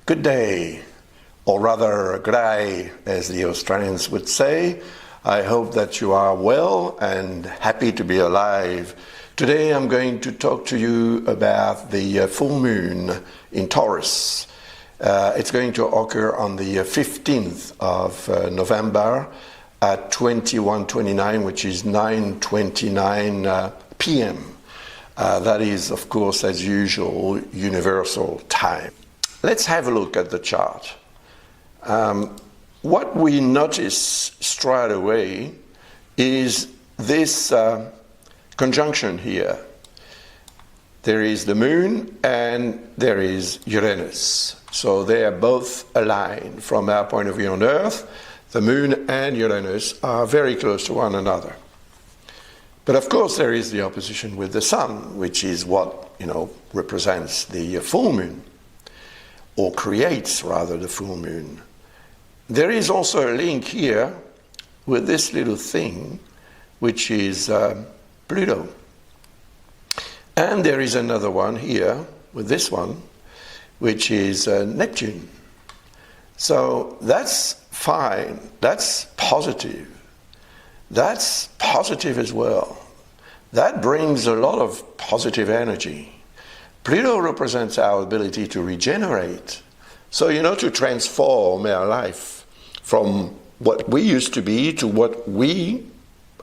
Good day, or rather g'day, as the Australians would say. I hope that you are well and happy to be alive. Today I'm going to talk to you about the full moon in Taurus. It's going to occur on the 15th of November at 21:29, which is 9:29 p.m. That is, of course, as usual, universal time. Let's have a look at the chart. What we notice straight away is this conjunction here. There is the moon and there is Uranus. So they are both aligned. From our point of view on Earth, the moon and Uranus are very close to one another. But of course there is the opposition with the sun, which is what, represents the full moon, or creates rather the full moon. There is also a link here with this little thing, which is Pluto. And there is another one here with this one, which is Neptune. So that's fine, that's positive. That's positive as well. That brings a lot of positive energy. Pluto represents our ability to regenerate. So, to transform our life from what we used to be to what we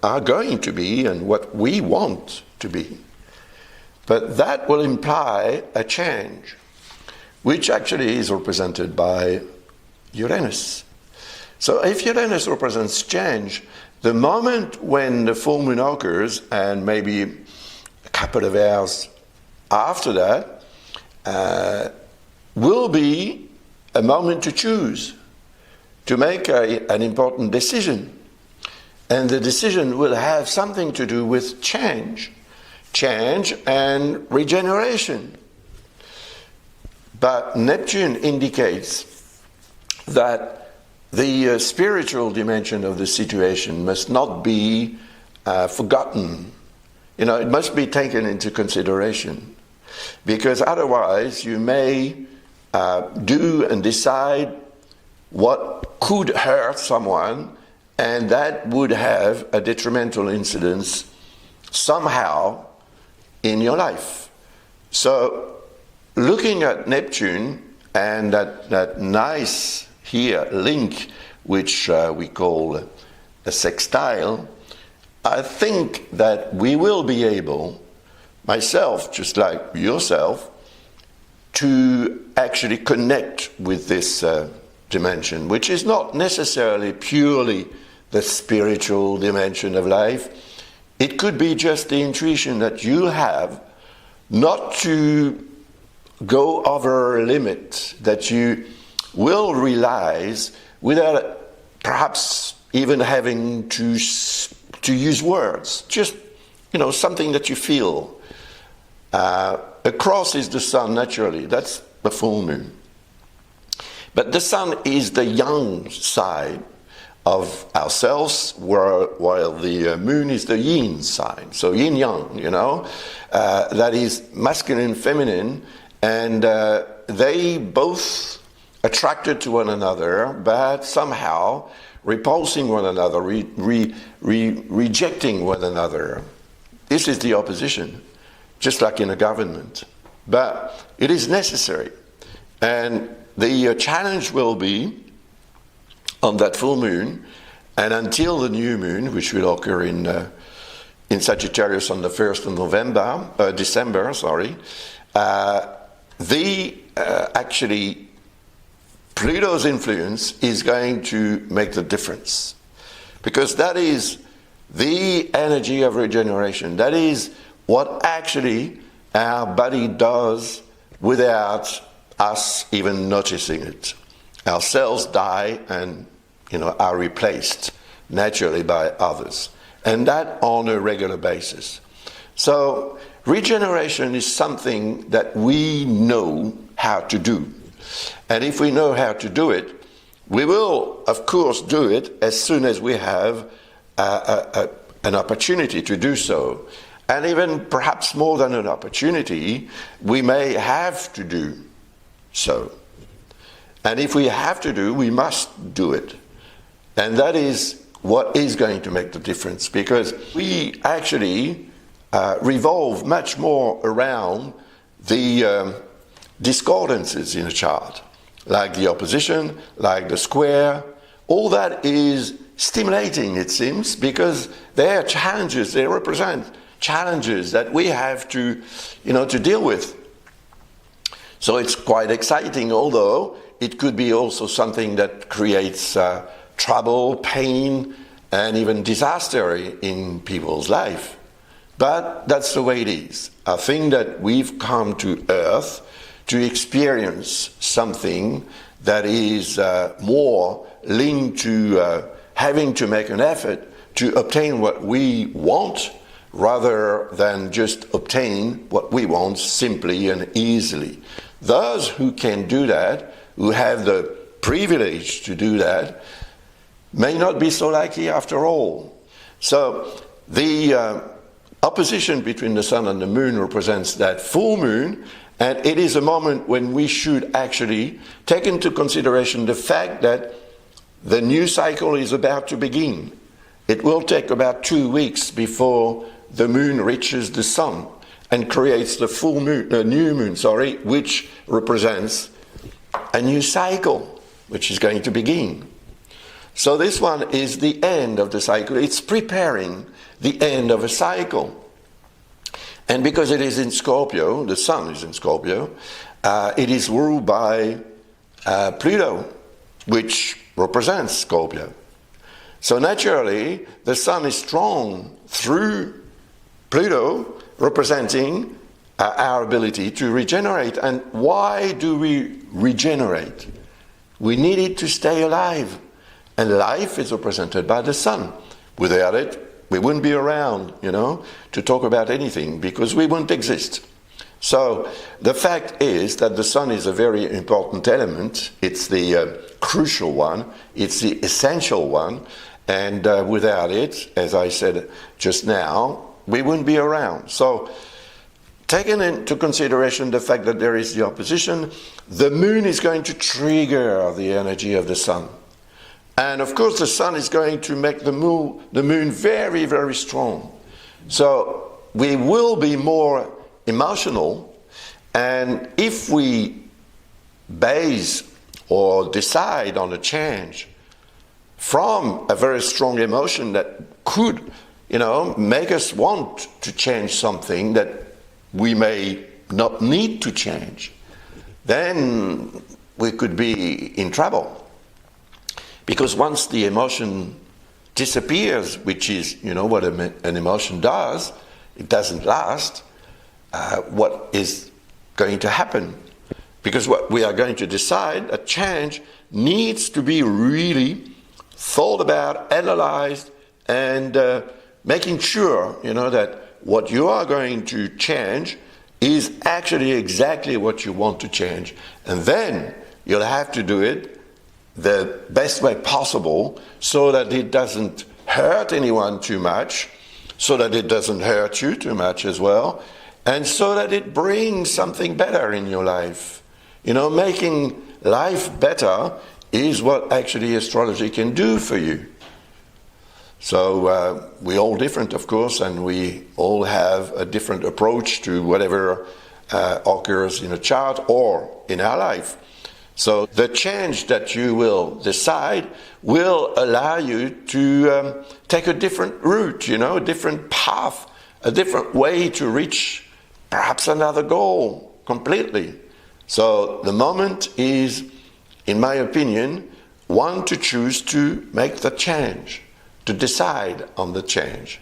are going to be and what we want to be. But that will imply a change, which actually is represented by Uranus. So if Uranus represents change, the moment when the full moon occurs, and maybe a couple of hours after that, will be a moment to choose, to make an important decision. And the decision will have something to do with change and regeneration. But Neptune indicates that the spiritual dimension of the situation must not be forgotten. It must be taken into consideration, because otherwise you may do and decide what could hurt someone, and that would have a detrimental incidence somehow in your life. So looking at Neptune and that nice here link, which we call a sextile, I think that we will be able, myself, just like yourself, to actually connect with this dimension, which is not necessarily purely the spiritual dimension of life. It could be just the intuition that you have not to go over a limit, that you will realize without perhaps even having to use words, just something that you feel. A cross is the sun naturally, that's the full moon. But the sun is the yang side of ourselves, while the moon is the yin side. So yin yang, that is masculine and feminine, and they both attracted to one another, but somehow repulsing one another, rejecting one another. This is the opposition, just like in a government. But it is necessary. And the challenge will be on that full moon, and until the new moon, which will occur in Sagittarius on the 1st of December, actually Pluto's influence is going to make the difference, because that is the energy of regeneration. That is what actually our body does without us even noticing it. Our cells die and are replaced naturally by others, and that on a regular basis. So regeneration is something that we know how to do. And if we know how to do it, we will, of course, do it as soon as we have an opportunity to do so. And even perhaps more than an opportunity, we may have to do so. And if we have to do, we must do it. And that is what is going to make the difference, because we actually revolve much more around the discordances in a chart, like the opposition, like the square. All that is stimulating, it seems, because they are challenges, they represent challenges that we have to deal with. So it's quite exciting, although it could be also something that creates trouble, pain, and even disaster in people's life. But that's the way it is. I think that we've come to Earth to experience something that is more linked to having to make an effort to obtain what we want, rather than just obtain what we want simply and easily. Those who can do that, who have the privilege to do that, may not be so lucky after all. So the opposition between the sun and the moon represents that full moon, and it is a moment when we should actually take into consideration the fact that the new cycle is about to begin. It will take about 2 weeks before the moon reaches the sun and creates the new moon, which represents a new cycle, which is going to begin. So this one is the end of the cycle. It's preparing the end of a cycle. And because it is in Scorpio, the sun is in Scorpio, it is ruled by Pluto, which represents Scorpio. So naturally, the sun is strong through Pluto, representing our ability to regenerate. And why do we regenerate? We need it to stay alive. And life is represented by the sun. Without it, we wouldn't be around, to talk about anything, because we wouldn't exist. So the fact is that the sun is a very important element. It's the crucial one. It's the essential one. And without it, as I said just now, we wouldn't be around. So taking into consideration the fact that there is the opposition, the moon is going to trigger the energy of the sun. And of course, the sun is going to make the moon very, very strong. So we will be more emotional. And if we base or decide on a change from a very strong emotion that could, make us want to change something that we may not need to change, then we could be in trouble. Because once the emotion disappears, which is, what an emotion does, it doesn't last, what is going to happen? Because what we are going to decide, a change, needs to be really thought about, analyzed, and making sure, that what you are going to change is actually exactly what you want to change. And then you'll have to do it the best way possible, so that it doesn't hurt anyone too much, so that it doesn't hurt you too much as well, and so that it brings something better in your life. Making life better is what actually astrology can do for you. So we're all different, of course, and we all have a different approach to whatever occurs in a chart or in our life. So the change that you will decide will allow you to take a different route, a different path, a different way to reach perhaps another goal completely. So the moment is, in my opinion, one to choose to make the change, to decide on the change.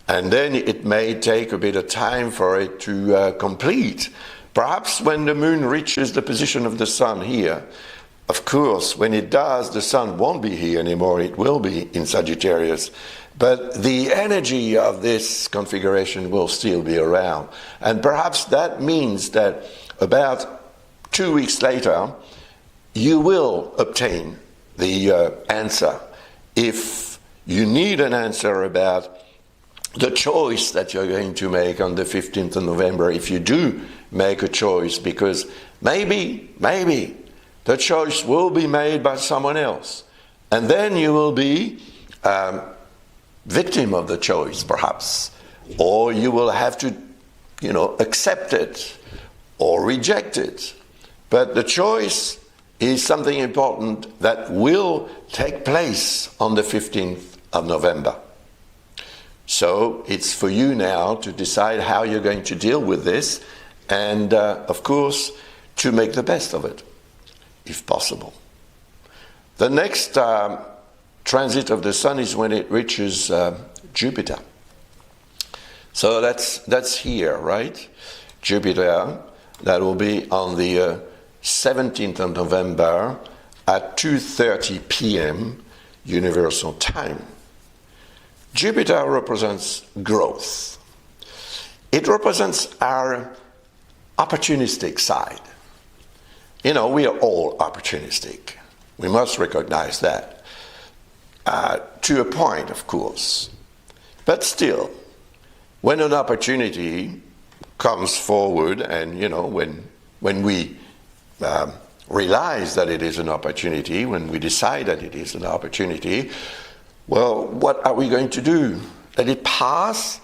And then it may take a bit of time for it to complete. Perhaps when the moon reaches the position of the sun here, of course, when it does, the sun won't be here anymore, it will be in Sagittarius. But the energy of this configuration will still be around. And perhaps that means that about 2 weeks later, you will obtain the answer. If you need an answer about the choice that you're going to make on the 15th of November, if you do make a choice, because maybe the choice will be made by someone else. And then you will be victim of the choice, perhaps. Or you will have to, accept it or reject it. But the choice is something important that will take place on the 15th of November. So it's for you now to decide how you're going to deal with this and, of course, to make the best of it, if possible. The next transit of the Sun is when it reaches Jupiter. So that's here, right? Jupiter, that will be on the 17th of November at 2:30 p.m. Universal Time. Jupiter represents growth. It represents our opportunistic side. We are all opportunistic. We must recognize that. To a point, of course. But still, when an opportunity comes forward and, when we realize that it is an opportunity, when we decide that it is an opportunity, well, what are we going to do? Let it pass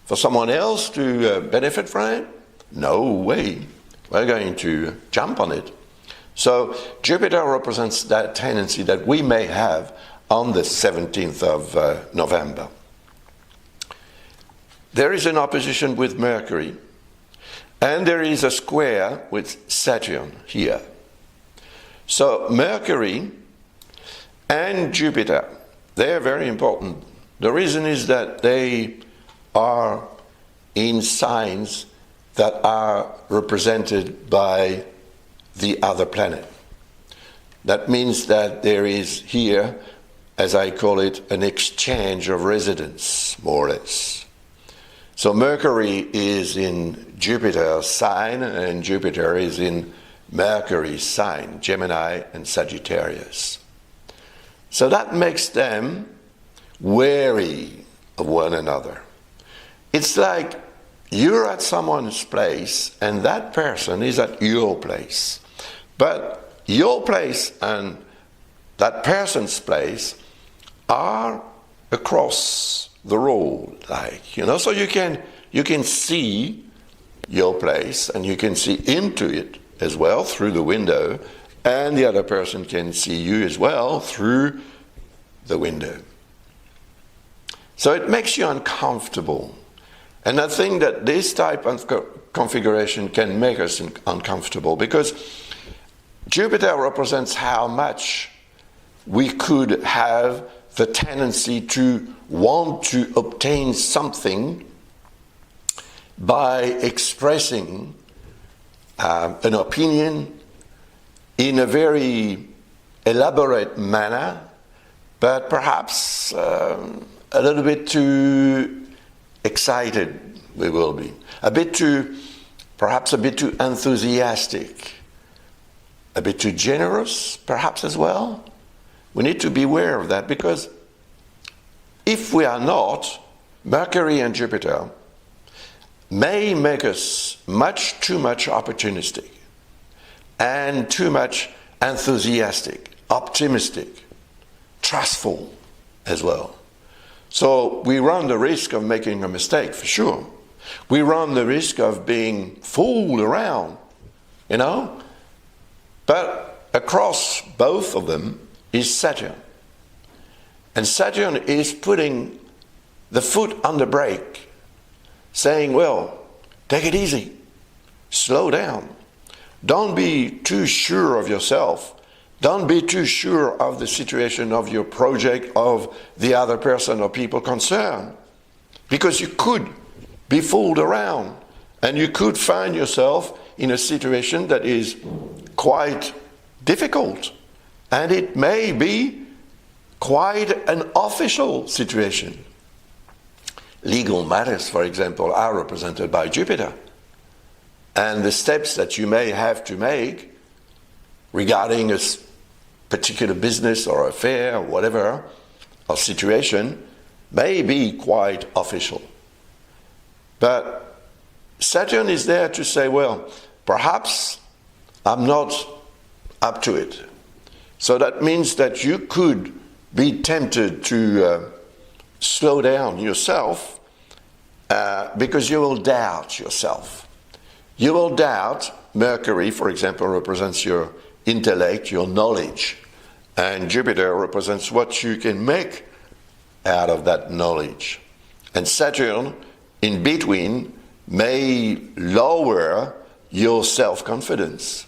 for someone else to benefit from it? No way. We're going to jump on it. So Jupiter represents that tendency that we may have on the 17th of November. There is an opposition with Mercury, and there is a square with Saturn here. So Mercury and Jupiter, they are very important. The reason is that they are in signs that are represented by the other planet. That means that there is here, as I call it, an exchange of residence, more or less. So Mercury is in Jupiter's sign, and Jupiter is in Mercury's sign, Gemini and Sagittarius. So that makes them wary of one another. It's like you're at someone's place and that person is at your place. But your place and that person's place are across the road, so you can see your place and you can see into it as well through the window, and the other person can see you as well through the window. So it makes you uncomfortable. And I think that this type of configuration can make us uncomfortable because Jupiter represents how much we could have the tendency to want to obtain something by expressing an opinion in a very elaborate manner, but perhaps a little bit too excited we will be. Perhaps a bit too enthusiastic, a bit too generous, perhaps as well. We need to be aware of that because if we are not, Mercury and Jupiter may make us too much opportunistic and too much enthusiastic, optimistic, trustful as well. So we run the risk of making a mistake for sure. We run the risk of being fooled around, But across both of them is Saturn. And Saturn is putting the foot on the brake, saying, well, take it easy, slow down. Don't be too sure of yourself. Don't be too sure of the situation of your project, of the other person or people concerned. Because you could be fooled around and you could find yourself in a situation that is quite difficult. And it may be quite an official situation. Legal matters, for example, are represented by Jupiter. And the steps that you may have to make regarding a particular business or affair or whatever, or situation, may be quite official. But Saturn is there to say, well, perhaps I'm not up to it. So that means that you could be tempted to slow down yourself because you will doubt yourself. You will doubt. Mercury, for example, represents your intellect, your knowledge, and Jupiter represents what you can make out of that knowledge. And Saturn, in between, may lower your self-confidence.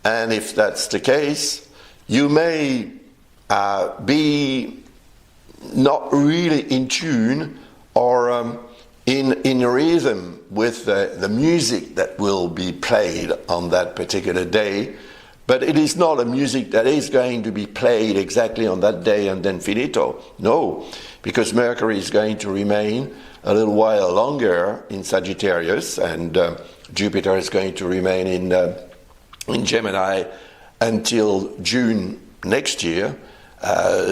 And if that's the case, you may be not really in tune or in rhythm with the music that will be played on that particular day. But it is not a music that is going to be played exactly on that day and then finito. No, because Mercury is going to remain a little while longer in Sagittarius, and Jupiter is going to remain in Gemini until June next year.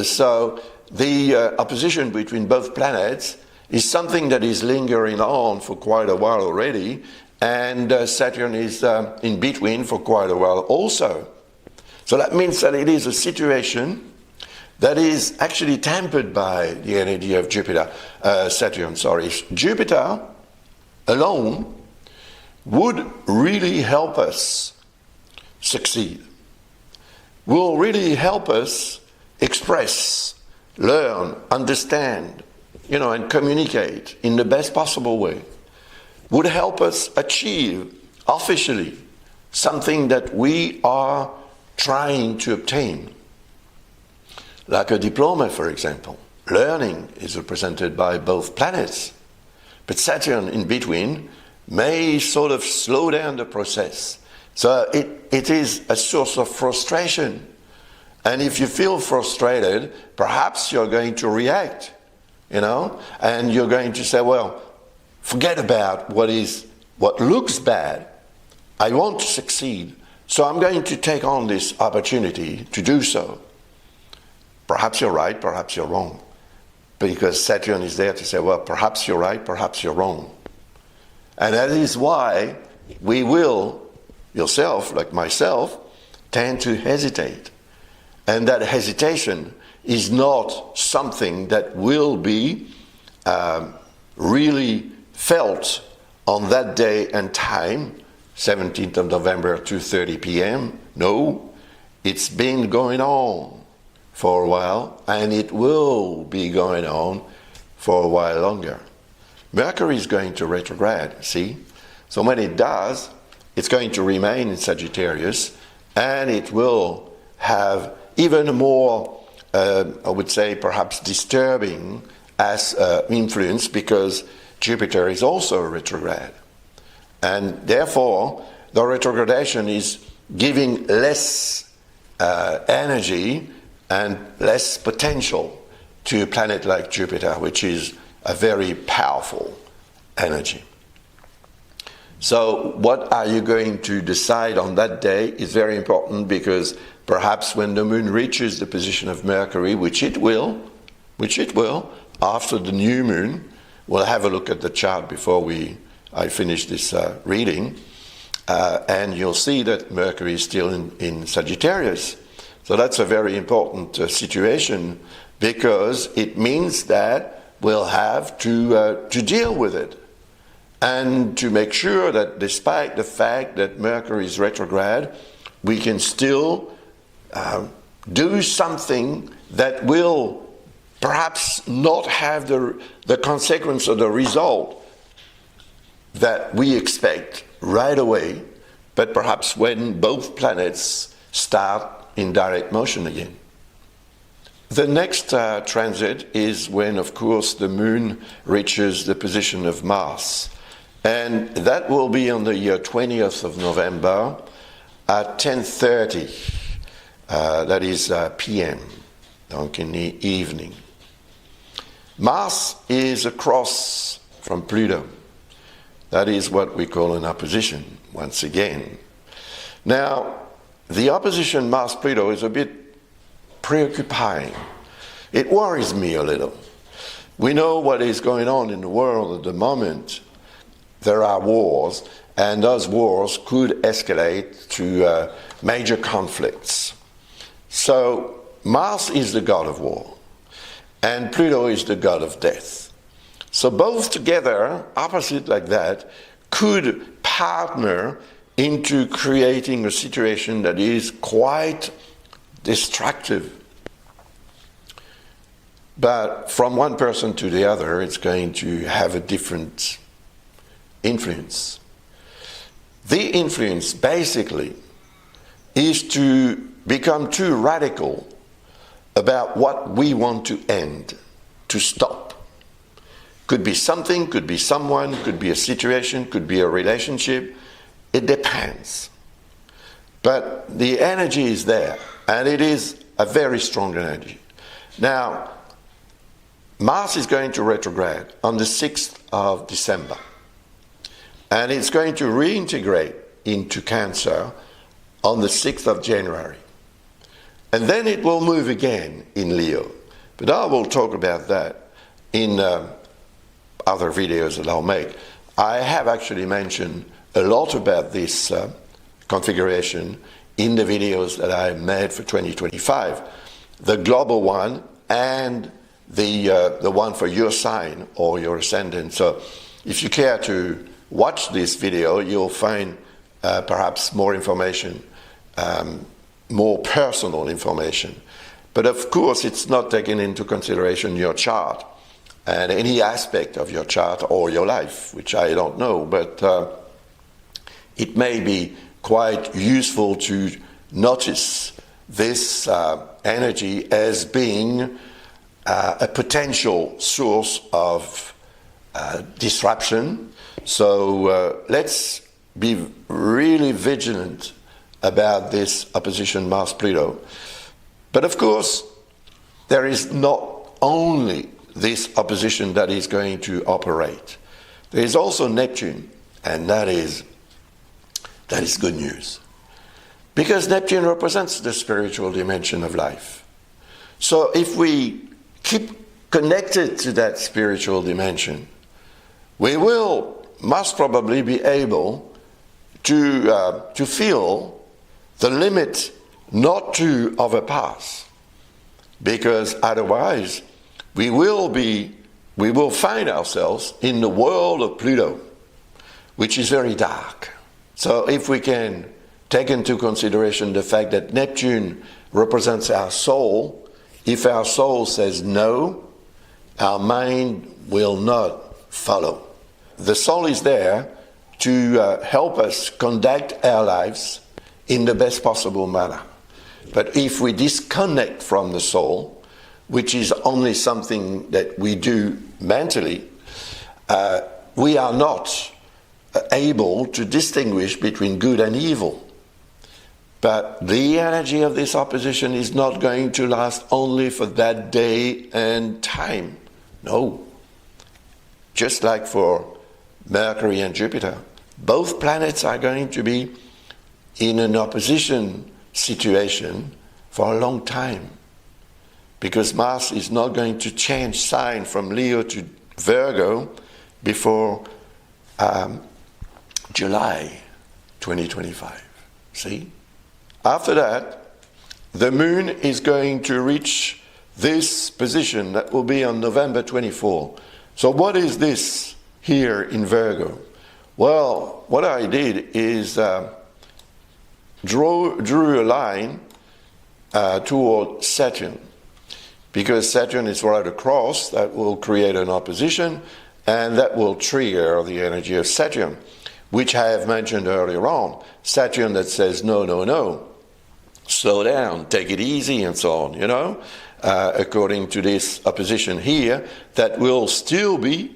So the opposition between both planets is something that is lingering on for quite a while already, and Saturn is in between for quite a while also. So that means that it is a situation that is actually tempered by the energy of Saturn. Jupiter alone would really help us succeed, will really help us express, learn, understand, and communicate in the best possible way, would help us achieve officially something that we are trying to obtain. Like a diploma, for example. Learning is represented by both planets, but Saturn in between may sort of slow down the process. So it is a source of frustration. And if you feel frustrated, perhaps you're going to react, and you're going to say, well, forget about what looks bad. I want to succeed, so I'm going to take on this opportunity to do so. Perhaps you're right, perhaps you're wrong. Because Saturn is there to say, well, perhaps you're right, perhaps you're wrong. And that is why we will, yourself, like myself, tend to hesitate. And that hesitation is not something that will be really felt on that day and time, 17th of November, 2:30 p.m. No, it's been going on for a while, and it will be going on for a while longer. Mercury is going to retrograde, see? So when it does, it's going to remain in Sagittarius, and it will have even a more, I would say, perhaps disturbing as influence, because Jupiter is also retrograde. And therefore, the retrogradation is giving less energy and less potential to a planet like Jupiter, which is a very powerful energy. So what are you going to decide on that day is very important, because perhaps when the moon reaches the position of Mercury, which it will, after the new moon, we'll have a look at the chart before I finish this reading, and you'll see that Mercury is still in Sagittarius. So that's a very important situation, because it means that we'll have to deal with it, and to make sure that despite the fact that Mercury is retrograde, we can still do something that will perhaps not have the consequence or the result that we expect right away, but perhaps when both planets start in direct motion again. The next transit is when, of course, the moon reaches the position of Mars. And that will be on the 20th of November at 10:30. That is p.m., donc in the evening. Mars is across from Pluto. That is what we call an opposition, once again. Now, the opposition Mars-Pluto is a bit preoccupying. It worries me a little. We know what is going on in the world at the moment. There are wars, and those wars could escalate to major conflicts. So Mars is the god of war, and Pluto is the god of death. So both together, opposite like that, could partner into creating a situation that is quite destructive. But from one person to the other, it's going to have a different influence. The influence basically is to become too radical about what we want to end, to stop. Could be something, could be someone, could be a situation, could be a relationship. It depends. But the energy is there, and it is a very strong energy. Now, Mars is going to retrograde on the 6th of December. And it's going to reintegrate into Cancer on the 6th of January. And then it will move again in Leo. But I will talk about that in other videos that I'll make. I have actually mentioned a lot about this configuration in the videos that I made for 2025. The global one and the one for your sign or your ascendant. So if you care to watch this video, you'll find perhaps more information, more personal information. But of course, it's not taking into consideration your chart and any aspect of your chart or your life, which I don't know, but it may be quite useful to notice this energy as being a potential source of disruption. So let's be really vigilant about this opposition Mars-Pluto. But of course, there is not only this opposition that is going to operate. There is also Neptune, and that is good news. Because Neptune represents the spiritual dimension of life. So if we keep connected to that spiritual dimension, we will most probably be able to feel the limit not to overpass, because otherwise we will find ourselves in the world of Pluto, which is very dark. So if we can take into consideration the fact that Neptune represents our soul, if our soul says no, our mind will not follow. The soul is there to help us conduct our lives in the best possible manner. But if we disconnect from the soul, which is only something that we do mentally, we are not able to distinguish between good and evil. But the energy of this opposition is not going to last only for that day and time. No. Just like for Mercury and Jupiter, both planets are going to be in an opposition situation for a long time. Because Mars is not going to change sign from Leo to Virgo before July 2025. See? After that, the moon is going to reach this position that will be on November 24. So what is this here in Virgo? Well, what I did is drew a line toward Saturn, because Saturn is right across. That will create an opposition, and that will trigger the energy of Saturn, which I have mentioned earlier on. Saturn that says no, no, no, slow down, take it easy, and so on, you know, according to this opposition here, that will still be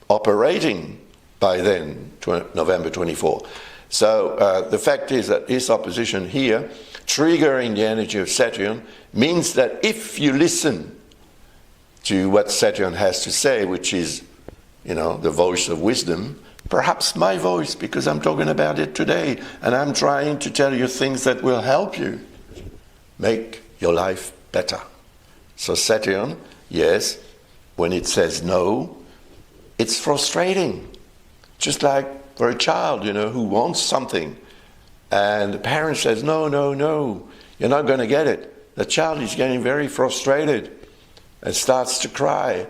operating by then, November 24. So the fact is that this opposition here, triggering the energy of Saturn, means that if you listen to what Saturn has to say, which is, you know, the voice of wisdom, perhaps my voice, because I'm talking about it today, and I'm trying to tell you things that will help you make your life better. So Saturn, yes, when it says no, it's frustrating. Just like for a child, who wants something. And the parent says, no, no, no, you're not going to get it. The child is getting very frustrated and starts to cry,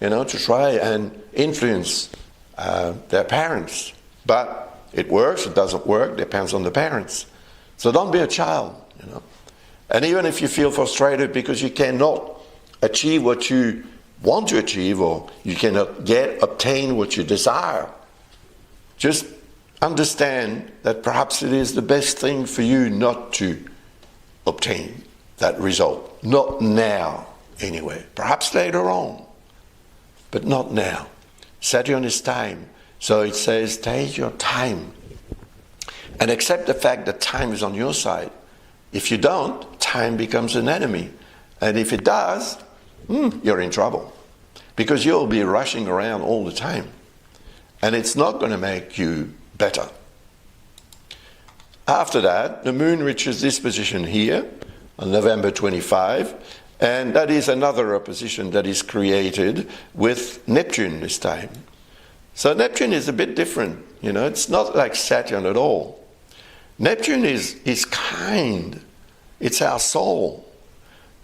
to try and influence their parents. But it works, it doesn't work, depends on the parents. So don't be a child, And even if you feel frustrated because you cannot achieve what you want to achieve, or you cannot obtain what you desire, just understand that perhaps it is the best thing for you not to obtain that result. Not now, anyway. Perhaps later on, but not now. Saturn is time. So it says, take your time and accept the fact that time is on your side. If you don't, time becomes an enemy. And if it does, you're in trouble. Because you'll be rushing around all the time. And it's not going to make you better. After that, the moon reaches this position here on November 25. And that is another opposition that is created with Neptune this time. So Neptune is a bit different, it's not like Saturn at all. Neptune is kind, it's our soul.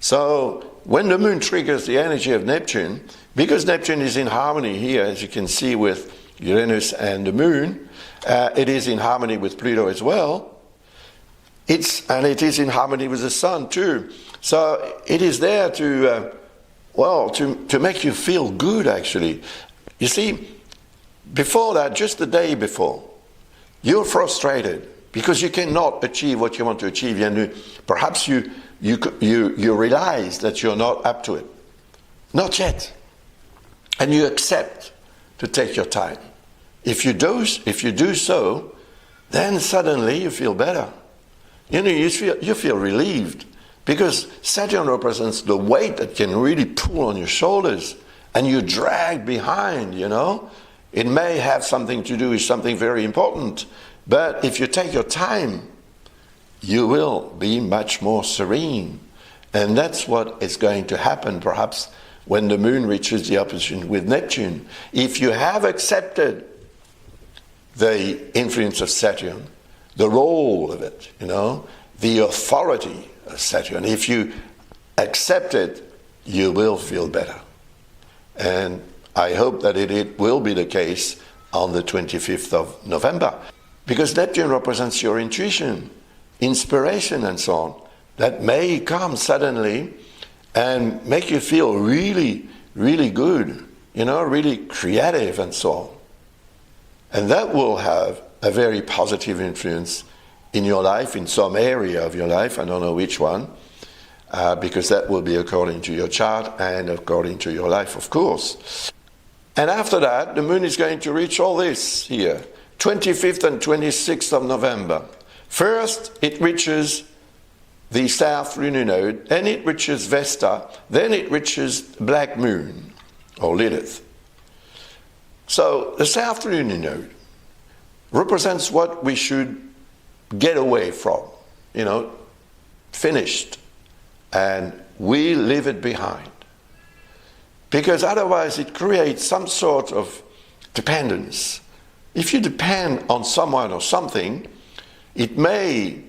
So when the moon triggers the energy of Neptune, because Neptune is in harmony here, as you can see with Uranus and the moon, it is in harmony with Pluto as well. And it is in harmony with the sun too. So it is there to make you feel good, actually. You see, before that, just the day before, you're frustrated because you cannot achieve what you want to achieve, and perhaps you realize that you're not up to it. Not yet. And you accept to take your time. If you do so, then suddenly you feel better. You feel relieved, because Saturn represents the weight that can really pull on your shoulders and you drag behind, It may have something to do with something very important, but if you take your time, you will be much more serene. And that's what is going to happen perhaps when the moon reaches the opposition with Neptune. If you have accepted the influence of Saturn, the role of it, the authority of Saturn, if you accept it, you will feel better. And I hope that it will be the case on the 25th of November, because Neptune represents your intuition, inspiration and so on, that may come suddenly and make you feel really, really good, really creative and so on. And that will have a very positive influence in your life, in some area of your life, I don't know which one, because that will be according to your chart and according to your life, of course. And after that, the moon is going to reach all this here, 25th and 26th of November. First, it reaches the South Lunar Node, then it reaches Vesta, then it reaches Black Moon, or Lilith. So the South Lunar Node represents what we should get away from, finished, and we leave it behind. Because otherwise it creates some sort of dependence. If you depend on someone or something, it may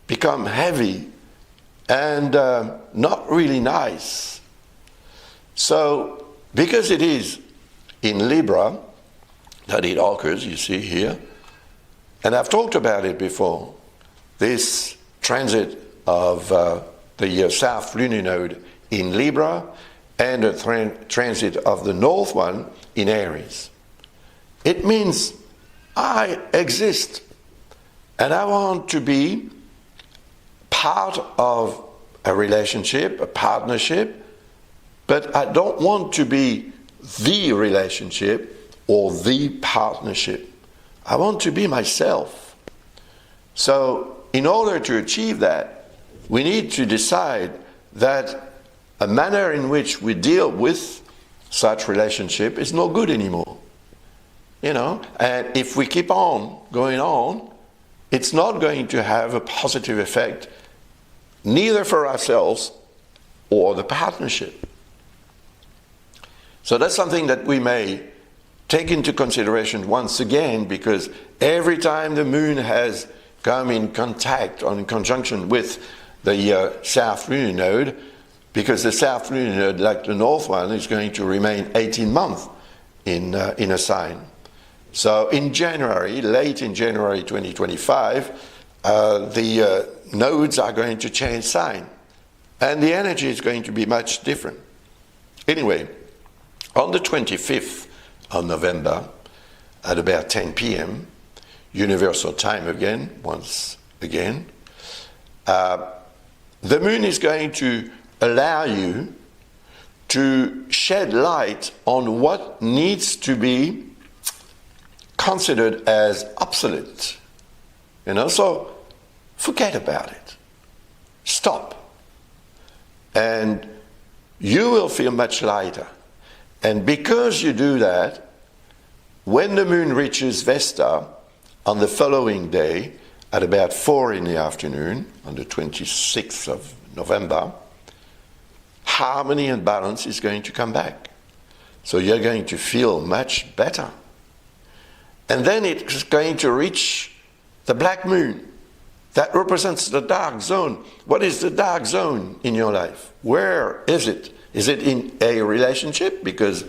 become heavy and not really nice. So, because it is in Libra that it occurs, you see here, and I've talked about it before, this transit of the South Lunar Node in Libra and the transit of the North one in Aries. It means I exist and I want to be part of a relationship, a partnership, but I don't want to be the relationship or the partnership. I want to be myself. So in order to achieve that, we need to decide that a manner in which we deal with such relationship is no good anymore. And if we keep on going on, it's not going to have a positive effect, neither for ourselves or the partnership. So that's something that we may take into consideration once again, because every time the moon has come in contact or in conjunction with the south lunar node, because the south lunar node, like the north one, is going to remain 18 months in a sign. So in January, late in January 2025, the nodes are going to change sign, and the energy is going to be much different. Anyway, on the 25th of November, at about 10 p.m., universal time again, once again, the moon is going to allow you to shed light on what needs to be considered as obsolete. So forget about it. Stop. And you will feel much lighter. And because you do that, when the moon reaches Vesta on the following day, at about 4 in the afternoon, on the 26th of November, harmony and balance is going to come back. So you're going to feel much better. And then it's going to reach the black moon. That represents the dark zone. What is the dark zone in your life? Where is it? Is it in a relationship? Because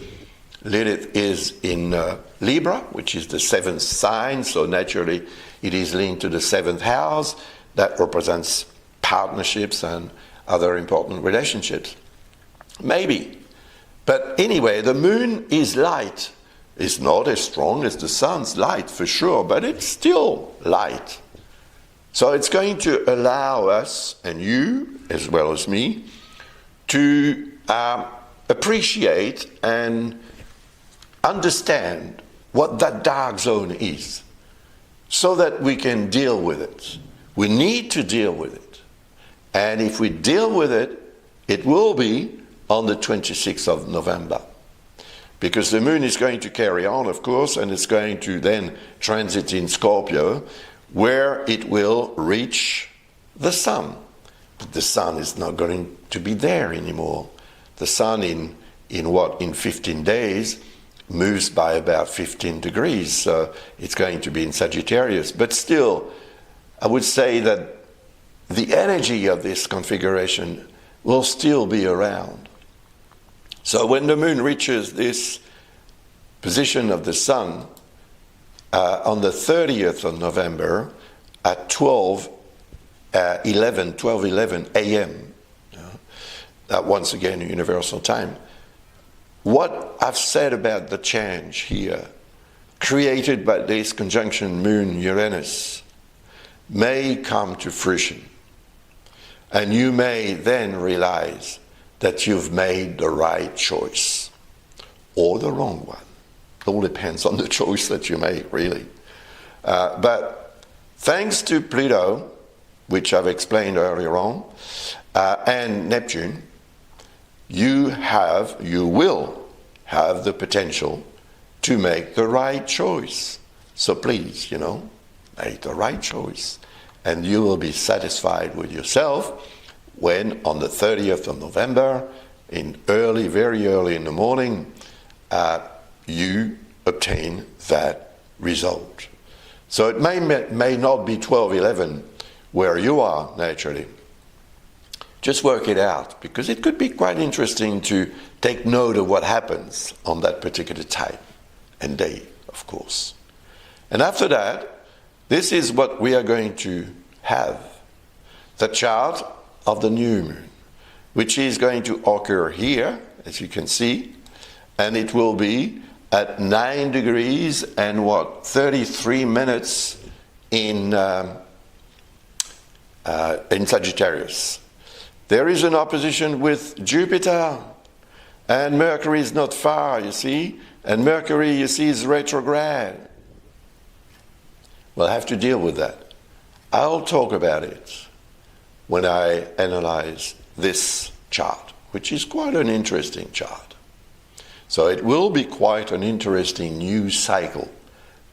Lilith is in Libra, which is the 7th sign, so naturally it is linked to the 7th house. That represents partnerships and other important relationships. Maybe. But anyway, the moon is light. It's not as strong as the sun's light, for sure, but it's still light. So it's going to allow us, and you, as well as me, to appreciate and understand what that dark zone is, so that we can deal with it. We need to deal with it. And if we deal with it, it will be on the 26th of November. Because the moon is going to carry on, of course, and it's going to then transit in Scorpio, where it will reach the sun. But the sun is not going to be there anymore. The sun in 15 days moves by about 15 degrees, so it's going to be in Sagittarius. But still, I would say that the energy of this configuration will still be around. So when the moon reaches this position of the sun on the 30th of November at 12:11 a.m., once again universal time, what I've said about the change here created by this conjunction Moon-Uranus may come to fruition. And you may then realize that you've made the right choice or the wrong one. It all depends on the choice that you make, really. But thanks to Pluto, which I've explained earlier on, and Neptune, you will have the potential to make the right choice. So please, make the right choice. And you will be satisfied with yourself when on the 30th of November, very early in the morning, you obtain that result. So it may not be 12:11 where you are naturally. Just work it out, because it could be quite interesting to take note of what happens on that particular time and day, of course. And after that, this is what we are going to have. The chart of the new moon, which is going to occur here, as you can see, and it will be at 9 degrees and 33 minutes in Sagittarius. There is an opposition with Jupiter, and Mercury is not far, you see, and Mercury, you see, is retrograde. We'll have to deal with that. I'll talk about it when I analyze this chart, which is quite an interesting chart. So it will be quite an interesting new cycle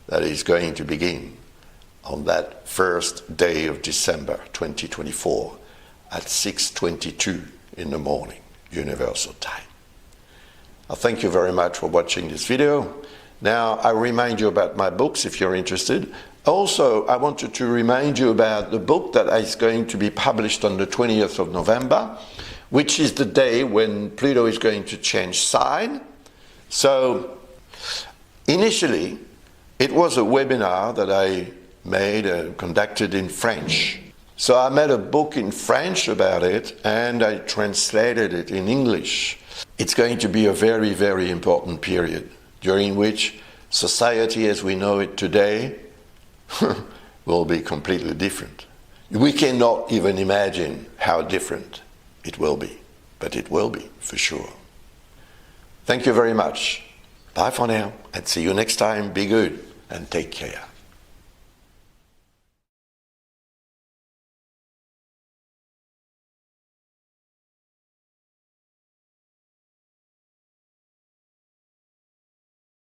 that is going to begin on that first day of December 2024 at 6:22 in the morning, universal time. I thank you very much for watching this video, Now, I remind you about my books if you're interested. Also, I wanted to remind you about the book that is going to be published on the 20th of November, which is the day when Pluto is going to change sign. So, initially, it was a webinar that I made, conducted in French. So I made a book in French about it, and I translated it in English. It's going to be a very, very important period during which society as we know it today will be completely different. We cannot even imagine how different it will be, but it will be for sure. Thank you very much. Bye for now, and see you next time. Be good and take care.